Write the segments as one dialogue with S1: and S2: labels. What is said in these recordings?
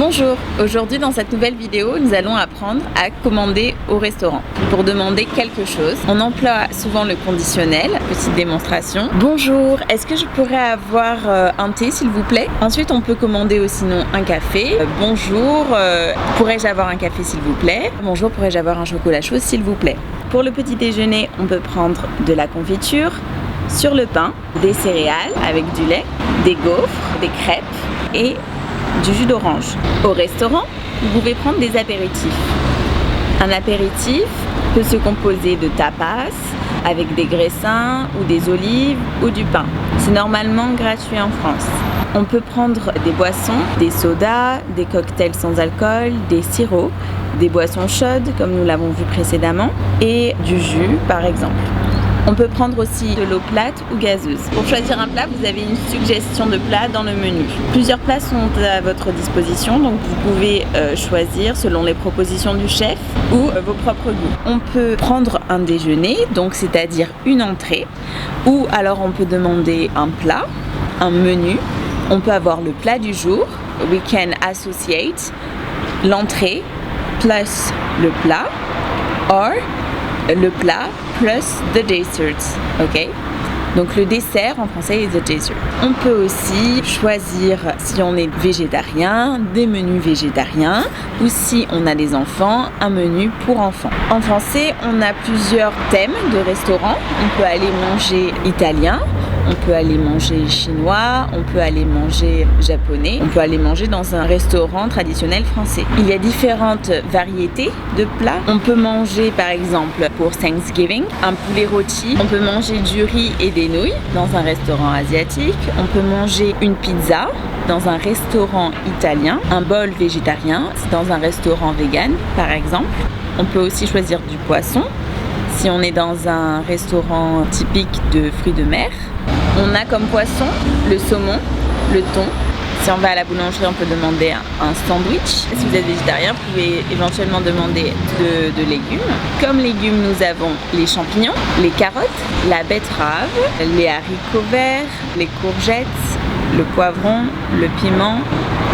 S1: Bonjour, aujourd'hui dans cette nouvelle vidéo, nous allons apprendre à commander au restaurant. Pour demander quelque chose, on emploie souvent le conditionnel, petite démonstration. Bonjour, est-ce que je pourrais avoir un thé s'il vous plaît? Ensuite, on peut commander aussi sinon un café. Bonjour, pourrais-je avoir un café s'il vous plaît? Bonjour, pourrais-je avoir un chocolat chaud s'il vous plaît? Pour le petit déjeuner, on peut prendre de la confiture, sur le pain, des céréales avec du lait, des gaufres, des crêpes et du jus d'orange. Au restaurant, vous pouvez prendre des apéritifs. Un apéritif peut se composer de tapas avec des graissins ou des olives ou du pain. C'est normalement gratuit en France. On peut prendre des boissons, des sodas, des cocktails sans alcool, des sirops, des boissons chaudes comme nous l'avons vu précédemment et du jus par exemple. On peut prendre aussi de l'eau plate ou gazeuse. Pour choisir un plat, vous avez une suggestion de plat dans le menu. Plusieurs plats sont à votre disposition, donc vous pouvez choisir selon les propositions du chef ou vos propres goûts. On peut prendre un déjeuner, donc c'est-à-dire une entrée, ou alors on peut demander un plat, un menu. On peut avoir le plat du jour. We can associate l'entrée plus le plat, or le plat plus the dessert, ok? Donc le dessert en français est the dessert. On peut aussi choisir, si on est végétarien, des menus végétariens ou si on a des enfants, un menu pour enfants. En français, on a plusieurs thèmes de restaurants. On peut aller manger italien, on peut aller manger chinois, on peut aller manger japonais, on peut aller manger dans un restaurant traditionnel français. Il y a différentes variétés de plats. On peut manger par exemple pour Thanksgiving un poulet rôti, on peut manger du riz et des nouilles dans un restaurant asiatique, on peut manger une pizza dans un restaurant italien, un bol végétarien dans un restaurant vegan par exemple. On peut aussi choisir du poisson si on est dans un restaurant typique de fruits de mer. On a comme poisson le saumon, le thon. Si on va à la boulangerie, on peut demander un sandwich. Si vous êtes végétarien, vous pouvez éventuellement demander de légumes. Comme légumes, nous avons les champignons, les carottes, la betterave, les haricots verts, les courgettes, le poivron, le piment,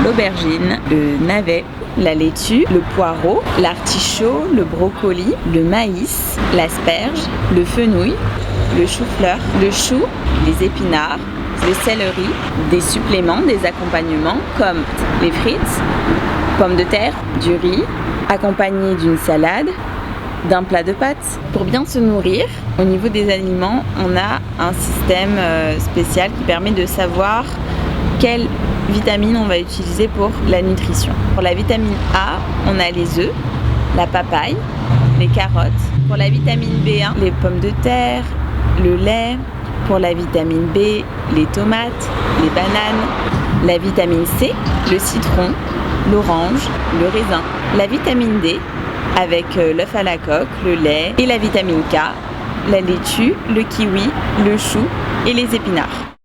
S1: l'aubergine, le navet, la laitue, le poireau, l'artichaut, le brocoli, le maïs, l'asperge, le fenouil, le chou-fleur, le chou, les épinards, le céleri, des suppléments, des accompagnements comme les frites, pommes de terre, du riz, accompagné d'une salade, d'un plat de pâtes. Pour bien se nourrir, au niveau des aliments, on a un système spécial qui permet de savoir quelle vitamine on va utiliser pour la nutrition. Pour la vitamine A, on a les œufs, la papaye, les carottes. Pour la vitamine B1, les pommes de terre, le lait. Pour la vitamine B, les tomates, les bananes. La vitamine C, le citron, l'orange, le raisin. La vitamine D, avec l'œuf à la coque, le lait. Et la vitamine K, la laitue, le kiwi, le chou et les épinards.